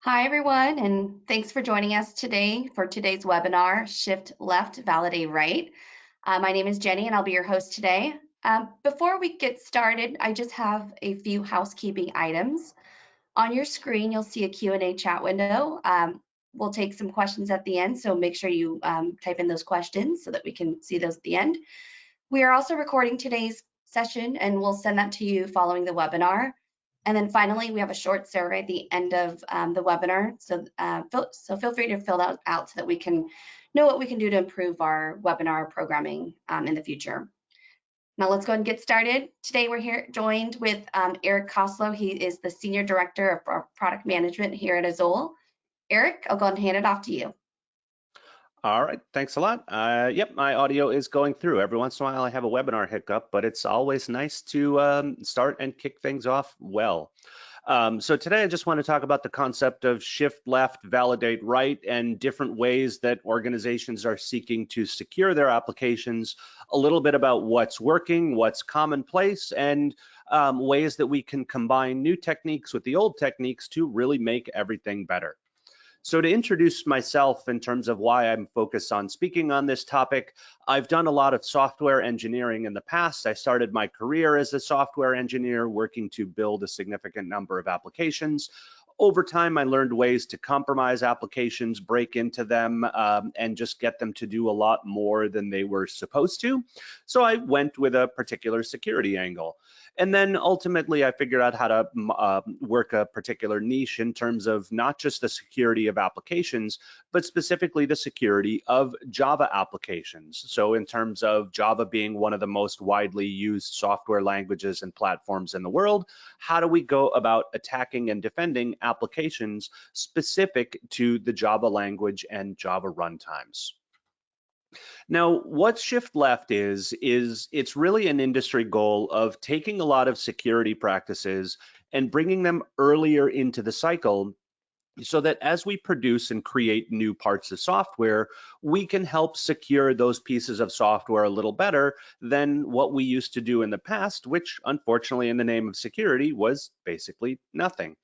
Hi, everyone, and thanks for joining us today for today's webinar, Shift Left, Validate Right. My name is Jenny, and I'll be your host today. Before we get started, I just have a few housekeeping items. On your screen, you'll see a Q&A chat window. We'll take some questions at the end, so make sure you type in those questions so that we can see those at the end. We are also recording today's session, and we'll send that to you following the webinar. And then finally, we have a short survey at the end of the webinar. So feel free to fill that out so that we can know what we can do to improve our webinar programming in the future. Now let's go ahead and get started. Today we're here joined with Eric Koslow. He is the Senior Director of Product Management here at Azul. Eric, I'll go ahead and hand it off to you. All right, thanks a lot. Yep, my audio is going through. Every once in a while I have a webinar hiccup, but it's always nice to start and kick things off well. So today I just want to talk about the concept of shift left, validate right, and different ways that organizations are seeking to secure their applications, a little bit about what's working, what's commonplace, and ways that we can combine new techniques with the old techniques to really make everything better. So to introduce myself in terms of why I'm focused on speaking on this topic, I've done a lot of software engineering in the past. I started my career as a software engineer working to build a significant number of applications. Over time, I learned ways to compromise applications, break into them, and just get them to do a lot more than they were supposed to. So I went with a particular security angle. And then ultimately, I figured out how to work a particular niche in terms of not just the security of applications, but specifically the security of Java applications. So in terms of Java being one of the most widely used software languages and platforms in the world, how do we go about attacking and defending applications specific to the Java language and Java runtimes? Now, what Shift Left is it's really an industry goal of taking a lot of security practices and bringing them earlier into the cycle so that as we produce and create new parts of software, we can help secure those pieces of software a little better than what we used to do in the past, which unfortunately in the name of security was basically nothing.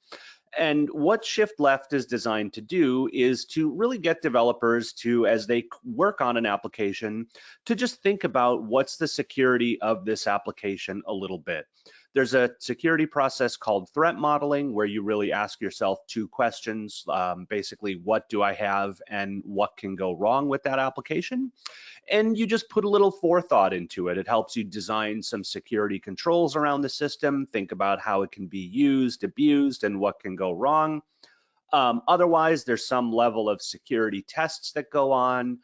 And what Shift Left is designed to do is to really get developers to, as they work on an application, to just think about what's the security of this application a little bit. There's a security process called threat modeling where you really ask yourself two questions, basically, what do I have and what can go wrong with that application? And you just put a little forethought into it. It helps you design some security controls around the system, think about how it can be used, abused, and what can go wrong. Otherwise, there's some level of security tests that go on,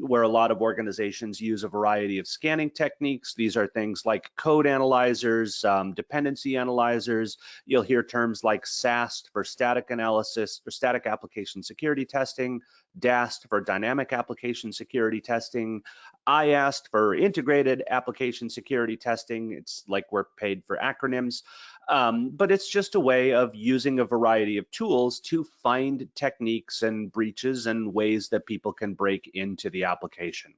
where a lot of organizations use a variety of scanning techniques. These are things like code analyzers, dependency analyzers. You'll hear terms like SAST for static analysis or static application security testing, DAST for dynamic application security testing, IAST for integrated application security testing. It's like we're paid for acronyms. But it's just a way of using a variety of tools to find techniques and breaches and ways that people can break into the application.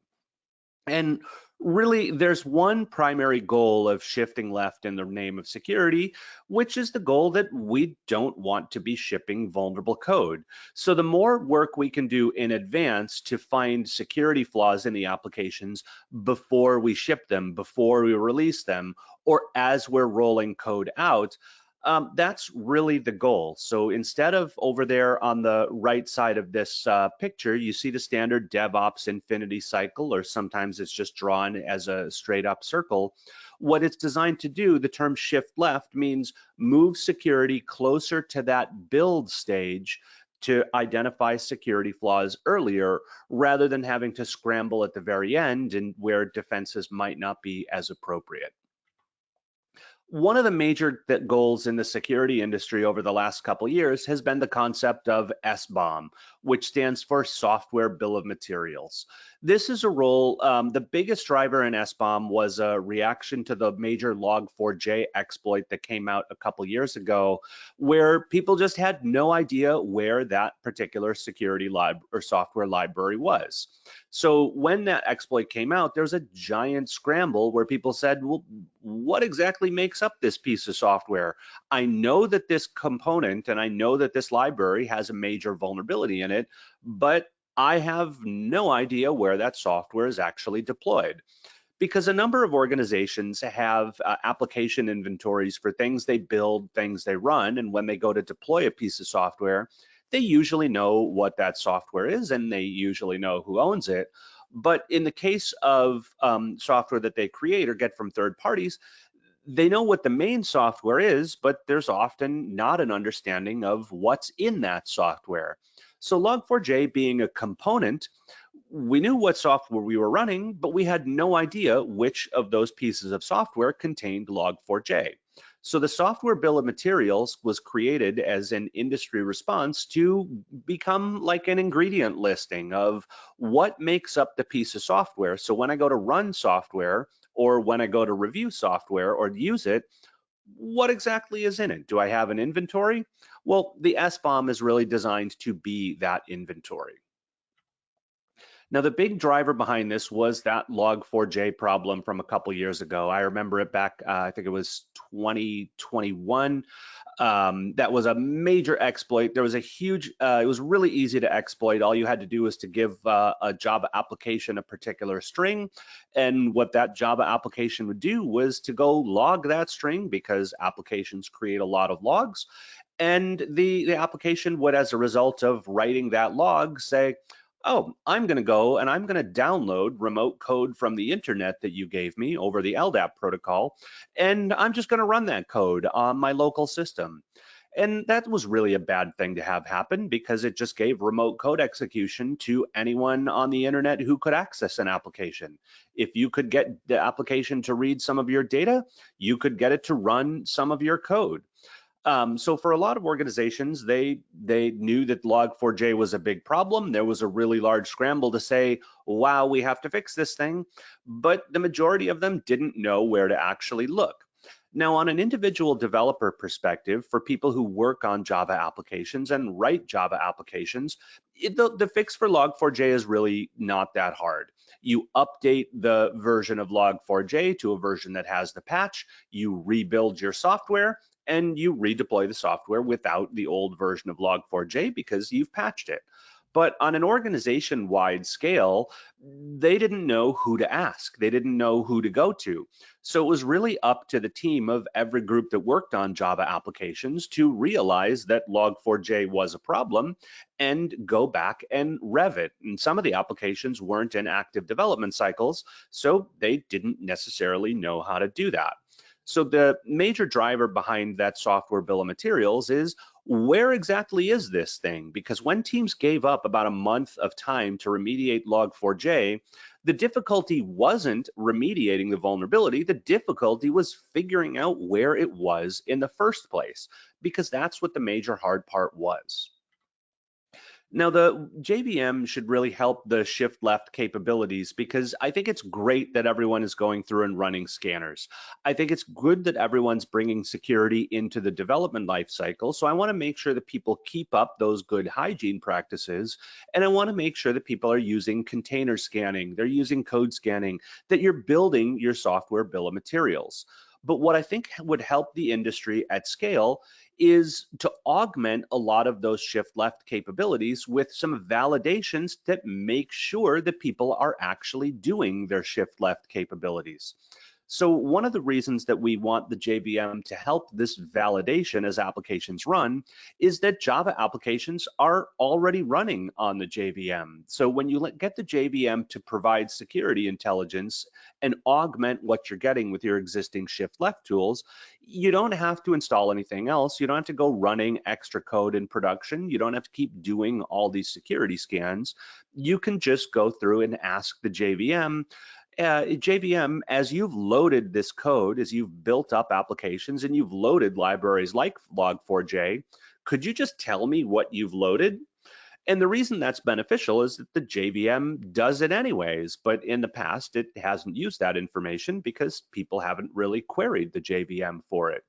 And really, there's one primary goal of shifting left in the name of security, which is the goal that we don't want to be shipping vulnerable code. So the more work we can do in advance to find security flaws in the applications before we ship them, before we release them, or as we're rolling code out, that's really the goal. So instead of over there on the right side of this picture, you see the standard DevOps infinity cycle, or sometimes it's just drawn as a straight up circle. What it's designed to do, the term shift left, means move security closer to that build stage to identify security flaws earlier, rather than having to scramble at the very end and where defenses might not be as appropriate. One of the major goals in the security industry over the last couple years has been the concept of SBOM, which stands for Software Bill of Materials. This is a role, the biggest driver in SBOM was a reaction to the major log4j exploit that came out a couple years ago, where people just had no idea where that particular security lib or software library was. So when that exploit came out, there was a giant scramble where people said, well, what exactly makes up this piece of software? I know that this component and I know that this library has a major vulnerability in it, but I have no idea where that software is actually deployed. Because a number of organizations have application inventories for things they build, things they run, and when they go to deploy a piece of software, they usually know what that software is and they usually know who owns it. But in the case of software that they create or get from third parties, they know what the main software is, but there's often not an understanding of what's in that software. So Log4j being a component, we knew what software we were running, but we had no idea which of those pieces of software contained Log4j. So the software bill of materials was created as an industry response to become like an ingredient listing of what makes up the piece of software. So when I go to run software or when I go to review software or use it, what exactly is in it? Do I have an inventory? Well, the SBOM is really designed to be that inventory. Now, the big driver behind this was that log4j problem from a couple years ago. I remember it back, I think it was 2021. That was a major exploit. There was a huge, it was really easy to exploit. All you had to do was to give a Java application a particular string. And what that Java application would do was to go log that string, because applications create a lot of logs. And the application would, as a result of writing that log, say, oh, I'm going to go and I'm going to download remote code from the internet that you gave me over the LDAP protocol, and I'm just going to run that code on my local system. And that was really a bad thing to have happen, because it just gave remote code execution to anyone on the internet who could access an application. If you could get the application to read some of your data, you could get it to run some of your code. So for a lot of organizations, they knew that log4j was a big problem. There was a really large scramble to say, wow, we have to fix this thing. But the majority of them didn't know where to actually look. Now, on an individual developer perspective, for people who work on Java applications and write Java applications, the fix for log4j is really not that hard. You update the version of log4j to a version that has the patch, you rebuild your software, and you redeploy the software without the old version of log4j because you've patched it. But on an organization-wide scale, they didn't know who to ask. They didn't know who to go to. So it was really up to the team of every group that worked on Java applications to realize that log4j was a problem and go back and rev it. And some of the applications weren't in active development cycles, so they didn't necessarily know how to do that. So the major driver behind that software bill of materials is, where exactly is this thing? Because when teams gave up about a month of time to remediate log4j, the difficulty wasn't remediating the vulnerability. The difficulty was figuring out where it was in the first place, because that's what the major hard part was. Now, the JVM should really help the shift left capabilities, because I think it's great that everyone is going through and running scanners. I think it's good that everyone's bringing security into the development lifecycle. So I want to make sure that people keep up those good hygiene practices. And I want to make sure that people are using container scanning, they're using code scanning, that you're building your software bill of materials. But what I think would help the industry at scale is to augment a lot of those shift left capabilities with some validations that make sure that people are actually doing their shift left capabilities. So one of the reasons that we want the JVM to help this validation as applications run is that Java applications are already running on the JVM. So when you get the JVM to provide security intelligence and augment what you're getting with your existing shift left tools, you don't have to install anything else. You don't have to go running extra code in production. You don't have to keep doing all these security scans. You can just go through and ask the JVM, JVM, as you've loaded this code, as you've built up applications and you've loaded libraries like log4j, could you just tell me what you've loaded? And the reason that's beneficial is that the JVM does it anyways, but in the past, it hasn't used that information because people haven't really queried the JVM for it.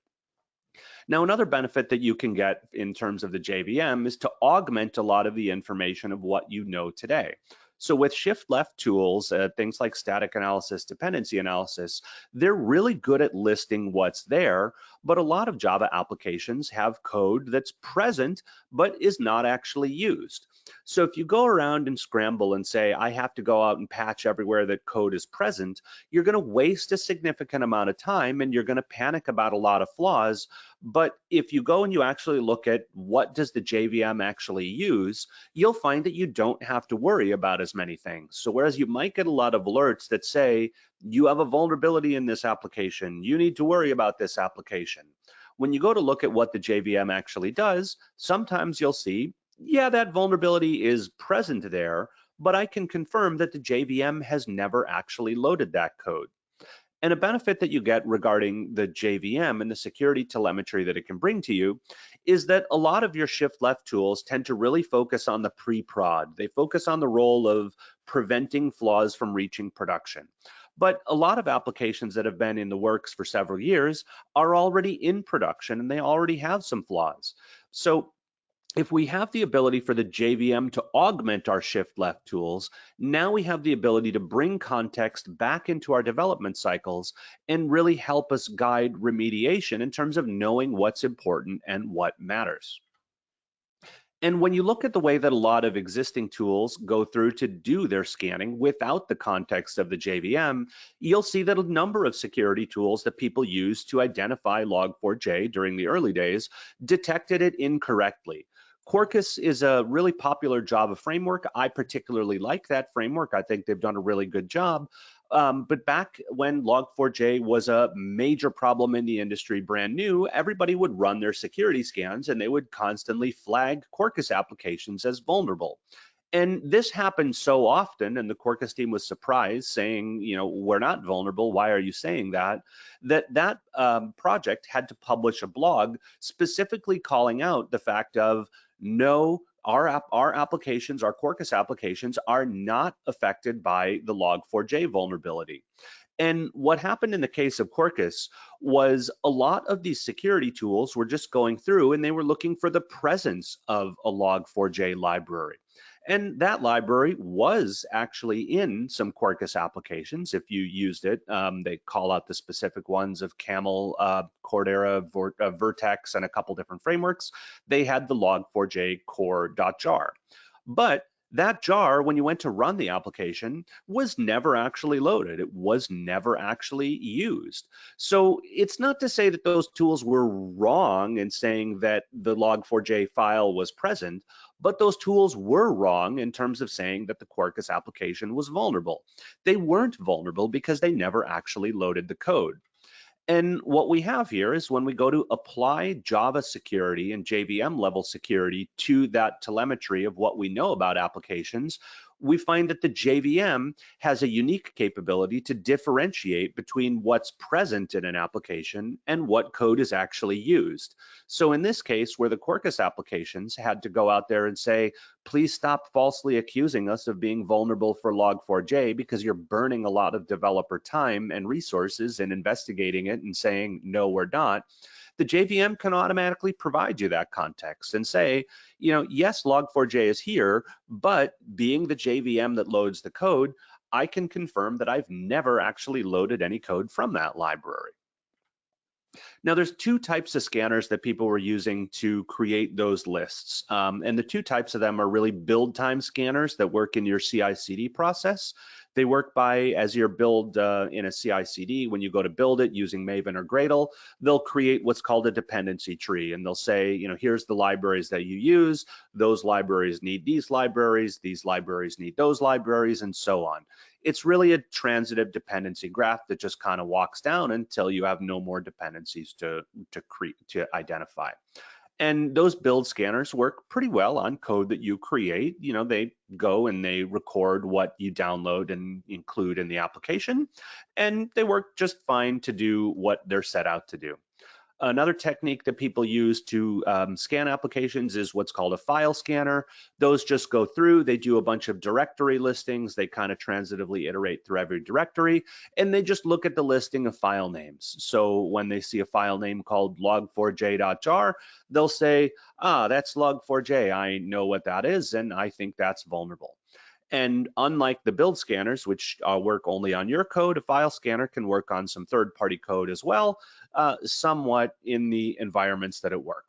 Now, another benefit that you can get in terms of the JVM is to augment a lot of the information of what you know today. So with shift left tools, things like static analysis, dependency analysis, they're really good at listing what's there, but a lot of Java applications have code that's present, but is not actually used. So if you go around and scramble and say, I have to go out and patch everywhere that code is present, you're gonna waste a significant amount of time and you're gonna panic about a lot of flaws. But if you go and you actually look at what does the JVM actually use, you'll find that you don't have to worry about as many things. So whereas you might get a lot of alerts that say, you have a vulnerability in this application, you need to worry about this application. When you go to look at what the JVM actually does, sometimes you'll see, yeah, that vulnerability is present there, but I can confirm that the JVM has never actually loaded that code. And a benefit that you get regarding the JVM and the security telemetry that it can bring to you is that a lot of your shift left tools tend to really focus on the pre-prod. They focus on the role of preventing flaws from reaching production. But a lot of applications that have been in the works for several years are already in production and they already have some flaws. So if we have the ability for the JVM to augment our shift left tools, now we have the ability to bring context back into our development cycles and really help us guide remediation in terms of knowing what's important and what matters. And when you look at the way that a lot of existing tools go through to do their scanning without the context of the JVM, you'll see that a number of security tools that people used to identify Log4j during the early days detected it incorrectly. Quarkus is a really popular Java framework. I particularly like that framework. I think they've done a really good job. But back when Log4j was a major problem in the industry, brand new, everybody would run their security scans and they would constantly flag Quarkus applications as vulnerable. And this happened so often, and the Quarkus team was surprised, saying, we're not vulnerable. Why are you saying that? That project had to publish a blog specifically calling out the fact of, no, our applications, our Quarkus applications are not affected by the Log4j vulnerability. And what happened in the case of Quarkus was a lot of these security tools were just going through and they were looking for the presence of a Log4j library. And that library was actually in some Quarkus applications. If you used it, they call out the specific ones of Camel, Cordera, Vertex, and a couple different frameworks. They had the log4j core.jar. But that jar, when you went to run the application, was never actually loaded. It was never actually used. So it's not to say that those tools were wrong in saying that the log4j file was present, but those tools were wrong in terms of saying that the Quarkus application was vulnerable. They weren't vulnerable because they never actually loaded the code. And what we have here is when we go to apply Java security and JVM level security to that telemetry of what we know about applications, we find that the JVM has a unique capability to differentiate between what's present in an application and what code is actually used. So in this case, where the Quarkus applications had to go out there and say, please stop falsely accusing us of being vulnerable for Log4j because you're burning a lot of developer time and resources in investigating it and saying, no, we're not. The JVM can automatically provide you that context and say, yes, Log4j is here, but being the JVM that loads the code, I can confirm that I've never actually loaded any code from that library. Now, there's two types of scanners that people were using to create those lists. And the two types of them are really build time scanners that work in your CI/CD process. They work by, as your build in a CI/CD, when you go to build it using Maven or Gradle, they'll create what's called a dependency tree. And they'll say, here's the libraries that you use. Those libraries need these libraries need those libraries, and so on. It's really a transitive dependency graph that just kind of walks down until you have no more dependencies to identify. And those build scanners work pretty well on code that you create. They go and they record what you download and include in the application, and they work just fine to do what they're set out to do. Another technique that people use to scan applications is what's called a file scanner. Those just go through, they do a bunch of directory listings, they kind of transitively iterate through every directory, and they just look at the listing of file names. So when they see a file name called log4j.jar, they'll say, ah, that's log4j, I know what that is, and I think that's vulnerable. And unlike the build scanners, which work only on your code, a file scanner can work on some third-party code as well, somewhat in the environments that it work.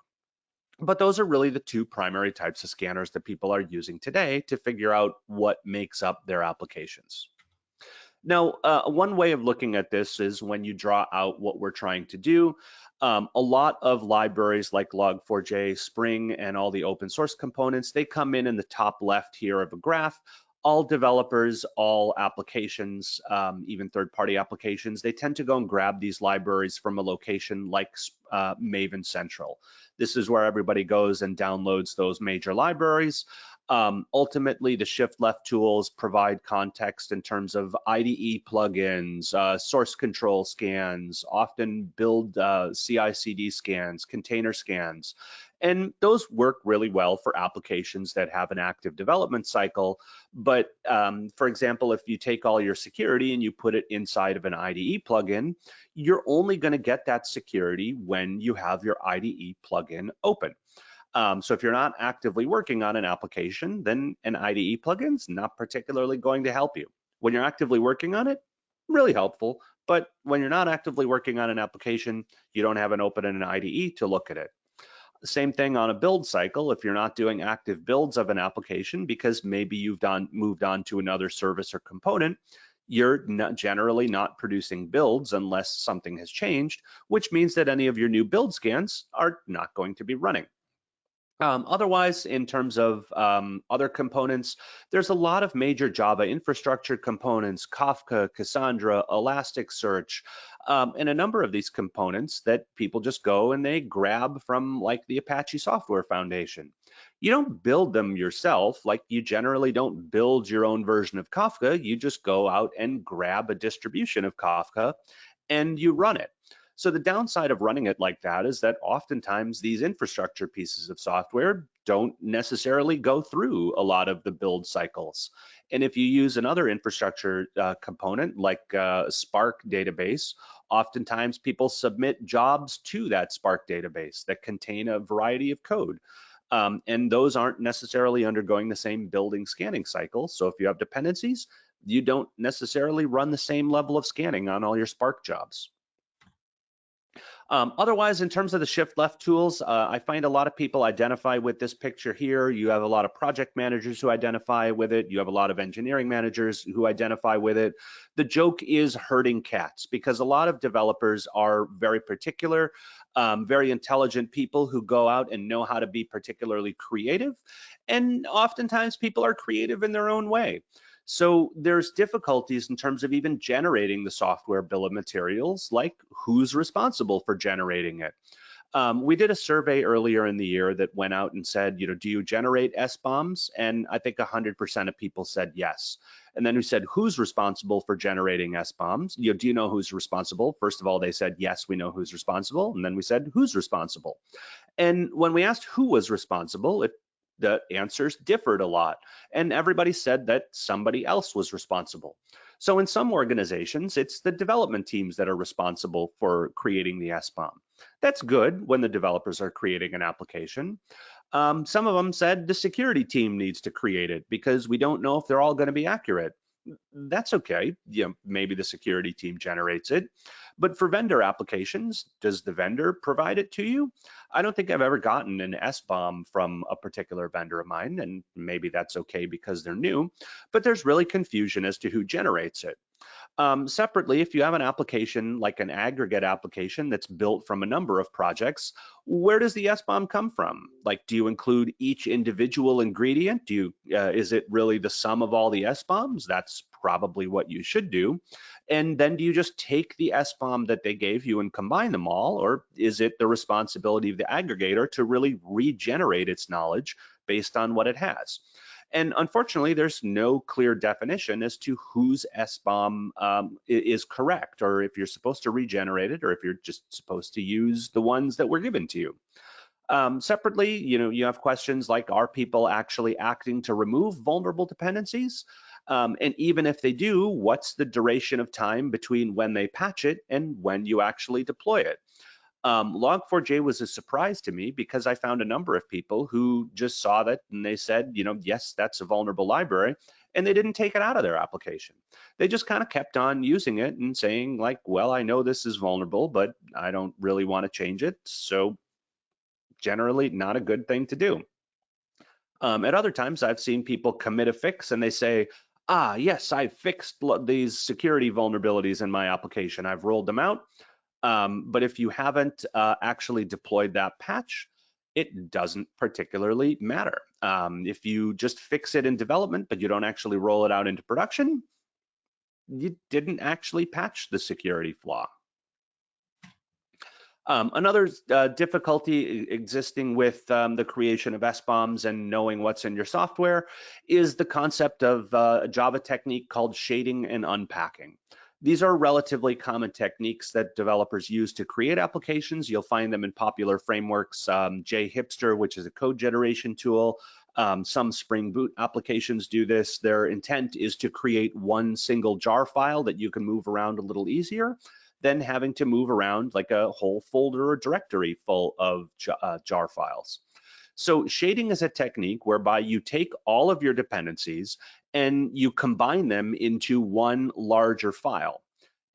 But those are really the two primary types of scanners that people are using today to figure out what makes up their applications. Now, one way of looking at this is when you draw out what we're trying to do. A lot of libraries like log4j, Spring, and all the open source components, they come in the top left here of a graph. All developers, all applications, even third-party applications, they tend to go and grab these libraries from a location like Maven Central. This is where everybody goes and downloads those major libraries. Ultimately, the shift left tools provide context in terms of IDE plugins, source control scans, often build CI/CD scans, container scans. And those work really well for applications that have an active development cycle. But for example, if you take all your security and you put it inside of an IDE plugin, you're only going to get that security when you have your IDE plugin open. So if you're not actively working on an application, then an IDE plugin's not particularly going to help you. When you're actively working on it, really helpful. But when you're not actively working on an application, you don't have an open in an IDE to look at it. Same thing on a build cycle. If you're not doing active builds of an application because maybe you've moved on to another service or component, you're generally not producing builds unless something has changed, which means that any of your new build scans are not going to be running. Otherwise, in terms of other components, there's a lot of major Java infrastructure components, Kafka, Cassandra, Elasticsearch, and a number of these components that people just go and they grab from like the Apache Software Foundation. You don't build them yourself, like you generally don't build your own version of Kafka, you just go out and grab a distribution of Kafka and you run it. So the downside of running it like that is that oftentimes these infrastructure pieces of software don't necessarily go through a lot of the build cycles. And if you use another infrastructure component like Spark database, oftentimes people submit jobs to that Spark database that contain a variety of code. And those aren't necessarily undergoing the same building scanning cycle. So if you have dependencies, you don't necessarily run the same level of scanning on all your Spark jobs. Otherwise, in terms of the shift left tools, I find a lot of people identify with this picture here. You have a lot of project managers who identify with it. You have a lot of engineering managers who identify with it. The joke is herding cats because a lot of developers are very particular, very intelligent people who go out and know how to be particularly creative. And oftentimes people are creative in their own way. So there's difficulties in terms of even generating the software bill of materials, like who's responsible for generating it. We did a survey earlier in the year that went out and said, do you generate SBOMs? And I think 100% of people said yes. And then we said, who's responsible for generating SBOMs? Do you know who's responsible? First of all, they said, yes, we know who's responsible. And then we said, who's responsible? And when we asked who was responsible, the answers differed a lot, and everybody said that somebody else was responsible. So in some organizations, it's the development teams that are responsible for creating the SBOM. That's good when the developers are creating an application. Some of them said the security team needs to create it because we don't know if they're all going to be accurate. That's okay. Maybe the security team generates it. But for vendor applications, does the vendor provide it to you? I don't think I've ever gotten an SBOM from a particular vendor of mine, and maybe that's okay because they're new, but there's really confusion as to who generates it. Separately, if you have an application like an aggregate application that's built from a number of projects, where does the SBOM come from? Like, do you include each individual ingredient? Is it really the sum of all the SBOMs? That's probably what you should do. And then do you just take the SBOM that they gave you and combine them all, or is it the responsibility of the aggregator to really regenerate its knowledge based on what it has? And unfortunately, there's no clear definition as to whose SBOM is correct, or if you're supposed to regenerate it, or if you're just supposed to use the ones that were given to you. Separately, you have questions like, are people actually acting to remove vulnerable dependencies? And even if they do, what's the duration of time between when they patch it and when you actually deploy it? Log4j was a surprise to me because I found a number of people who just saw that and they said, yes, that's a vulnerable library, and they didn't take it out of their application. They just kind of kept on using it and saying like, well, I know this is vulnerable, but I don't really want to change it. So generally not a good thing to do. At other times, I've seen people commit a fix and they say, yes, I fixed these security vulnerabilities in my application. I've rolled them out. But if you haven't actually deployed that patch, it doesn't particularly matter. If you just fix it in development, but you don't actually roll it out into production, you didn't actually patch the security flaw. Another difficulty existing with the creation of SBOMs and knowing what's in your software is the concept of a Java technique called shading and unpacking. These are relatively common techniques that developers use to create applications. You'll find them in popular frameworks, JHipster, which is a code generation tool. Some Spring Boot applications do this. Their intent is to create one single jar file that you can move around a little easier than having to move around like a whole folder or directory full of jar files. So shading is a technique whereby you take all of your dependencies and you combine them into one larger file.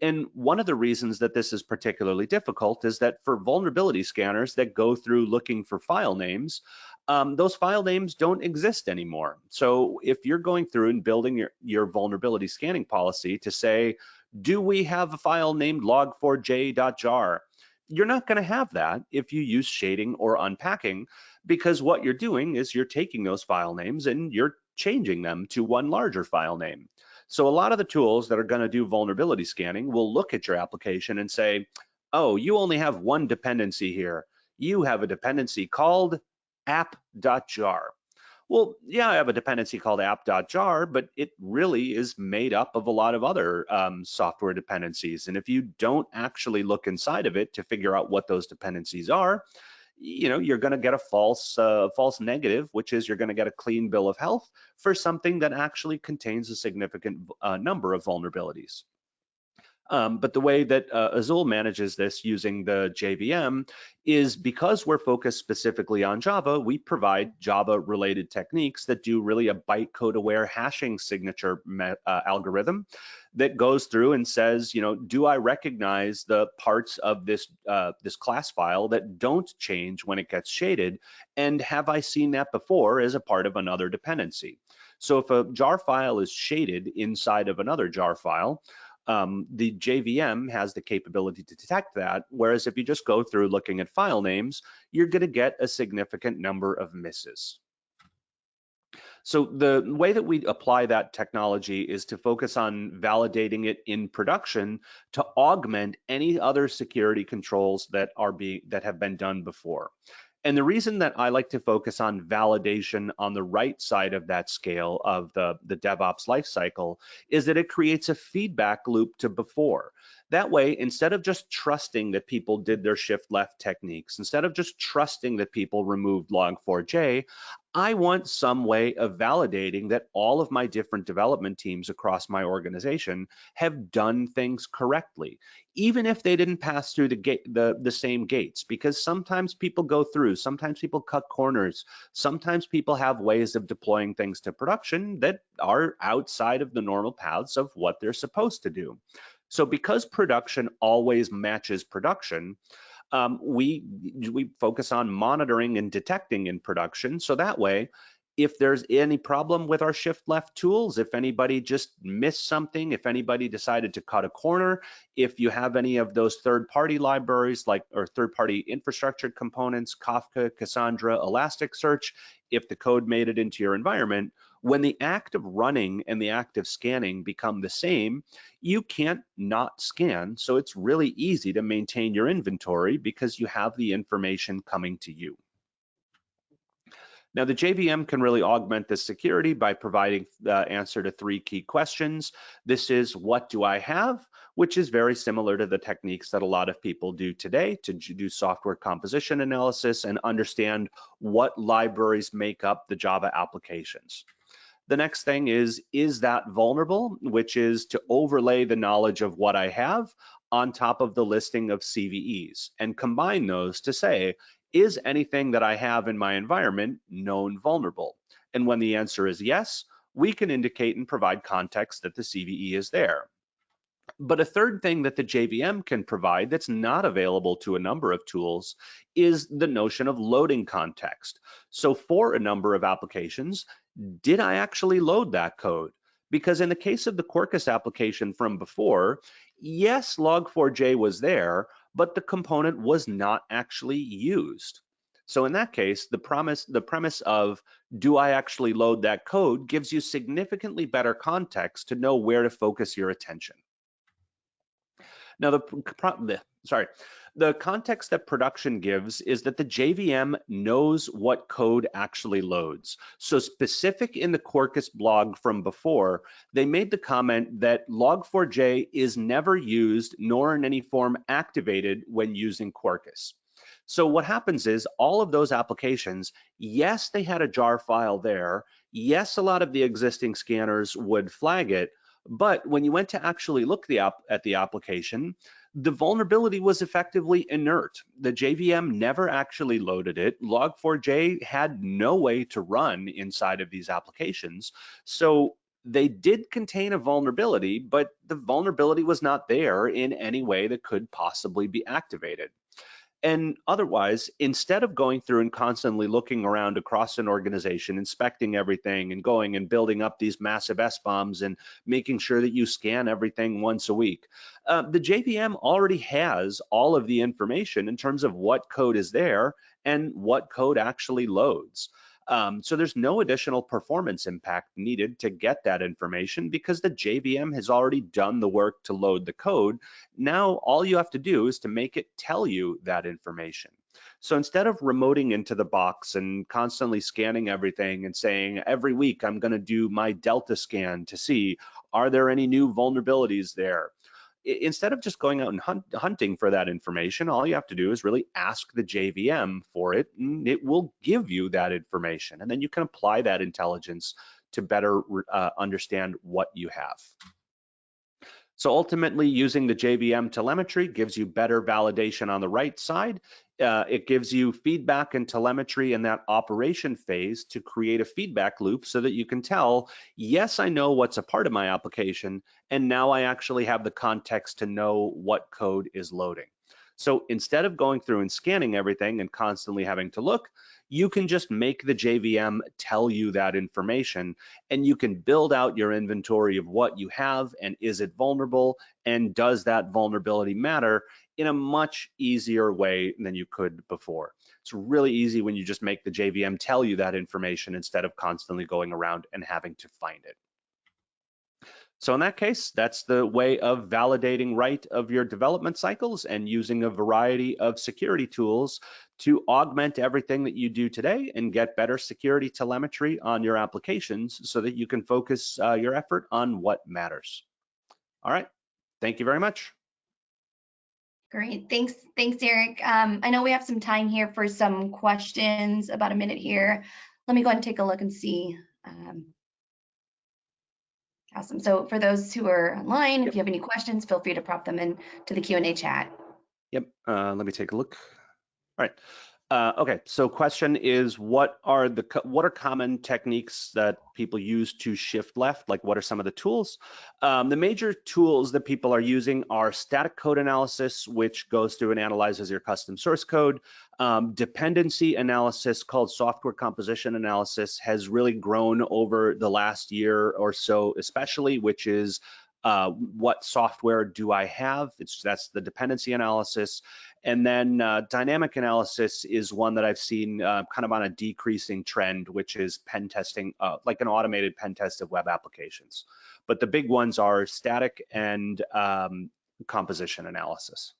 And one of the reasons that this is particularly difficult is that for vulnerability scanners that go through looking for file names, those file names don't exist anymore. So if you're going through and building your vulnerability scanning policy to say, do we have a file named log4j.jar? You're not going to have that if you use shading or unpacking, because what you're doing is you're taking those file names and you're changing them to one larger file name. So a lot of the tools that are going to do vulnerability scanning will look at your application and say, oh, you only have one dependency here. You have a dependency called app.jar. Well, yeah, I have a dependency called app.jar, but it really is made up of a lot of other software dependencies. And if you don't actually look inside of it to figure out what those dependencies are, you're going to get a false negative, which is you're going to get a clean bill of health for something that actually contains a significant number of vulnerabilities. But the way that Azul manages this using the JVM is because we're focused specifically on Java, we provide Java-related techniques that do really a bytecode-aware hashing signature algorithm that goes through and says, do I recognize the parts of this class file that don't change when it gets shaded? And have I seen that before as a part of another dependency? So if a jar file is shaded inside of another jar file, the JVM has the capability to detect that, whereas if you just go through looking at file names, you're going to get a significant number of misses. So the way that we apply that technology is to focus on validating it in production to augment any other security controls that have been done before. And the reason that I like to focus on validation on the right side of that scale of the DevOps lifecycle is that it creates a feedback loop to before. That way, instead of just trusting that people did their shift left techniques, instead of just trusting that people removed log4j, I want some way of validating that all of my different development teams across my organization have done things correctly, even if they didn't pass through the same gates, because sometimes people go through, sometimes people cut corners, sometimes people have ways of deploying things to production that are outside of the normal paths of what they're supposed to do. So because production always matches production, we focus on monitoring and detecting in production. So that way, if there's any problem with our shift left tools, if anybody just missed something, if anybody decided to cut a corner, if you have any of those third-party libraries or third-party infrastructure components, Kafka, Cassandra, Elasticsearch, if the code made it into your environment, when the act of running and the act of scanning become the same, you can't not scan. So it's really easy to maintain your inventory because you have the information coming to you. Now, the JVM can really augment this security by providing the answer to 3 key questions. This is, what do I have? Which is very similar to the techniques that a lot of people do today to do software composition analysis and understand what libraries make up the Java applications. The next thing is that vulnerable, which is to overlay the knowledge of what I have on top of the listing of CVEs and combine those to say, is anything that I have in my environment known vulnerable? And when the answer is yes, we can indicate and provide context that the CVE is there. But a third thing that the JVM can provide that's not available to a number of tools is the notion of loading context. So for a number of applications, did I actually load that code? Because in the case of the Quarkus application from before, yes, log4j was there, but the component was not actually used. So in that case, the premise of do I actually load that code gives you significantly better context to know where to focus your attention. Now, the context that production gives is that the JVM knows what code actually loads. So specific in the Quarkus blog from before, they made the comment that log4j is never used nor in any form activated when using Quarkus. So what happens is all of those applications, yes, they had a jar file there. Yes, a lot of the existing scanners would flag it, but when you went to actually look at the application, the vulnerability was effectively inert. The JVM never actually loaded it. Log4j had no way to run inside of these applications. So they did contain a vulnerability, but the vulnerability was not there in any way that could possibly be activated. And otherwise, instead of going through and constantly looking around across an organization, inspecting everything and going and building up these massive SBOMs and making sure that you scan everything once a week, the JVM already has all of the information in terms of what code is there and what code actually loads. So there's no additional performance impact needed to get that information because the JVM has already done the work to load the code. Now, all you have to do is to make it tell you that information. So instead of remoting into the box and constantly scanning everything and saying, every week I'm going to do my Delta scan to see, are there any new vulnerabilities there? Instead of just going out and hunting for that information, all you have to do is really ask the JVM for it, and it will give you that information. And then you can apply that intelligence to better understand what you have. So ultimately, using the JVM telemetry gives you better validation on the right side. It gives you feedback and telemetry in that operation phase to create a feedback loop so that you can tell, yes, I know what's a part of my application, and now I actually have the context to know what code is loading. So instead of going through and scanning everything and constantly having to look, you can just make the JVM tell you that information, and you can build out your inventory of what you have and is it vulnerable and does that vulnerability matter in a much easier way than you could before. It's really easy when you just make the JVM tell you that information instead of constantly going around and having to find it. So in that case, that's the way of validating right of your development cycles and using a variety of security tools to augment everything that you do today and get better security telemetry on your applications so that you can focus your effort on what matters. All right, thank you very much. Great, thanks, Eric. I know we have some time here for some questions, about a minute here. Let me go ahead and take a look and see. Awesome. So for those who are online, if you have any questions, feel free to prop them in to the Q&A chat. Yep, let me take a look. All right. Okay, so question is, what are common techniques that people use to shift left? Like, what are some of the tools? The major tools that people are using are static code analysis, which goes through and analyzes your custom source code. Dependency analysis, called software composition analysis, has really grown over the last year or so, especially, which is what software do I have? That's the dependency analysis. And then dynamic analysis is one that I've seen kind of on a decreasing trend, which is pen testing, like an automated pen test of web applications. But the big ones are static and composition analysis.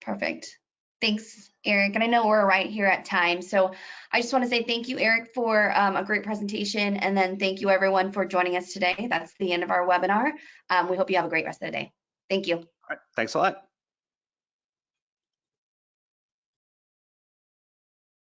Perfect. Thanks, Eric. And I know we're right here at time. So I just want to say thank you, Eric, for a great presentation. And then thank you, everyone, for joining us today. That's the end of our webinar. We hope you have a great rest of the day. Thank you. All right, thanks a lot.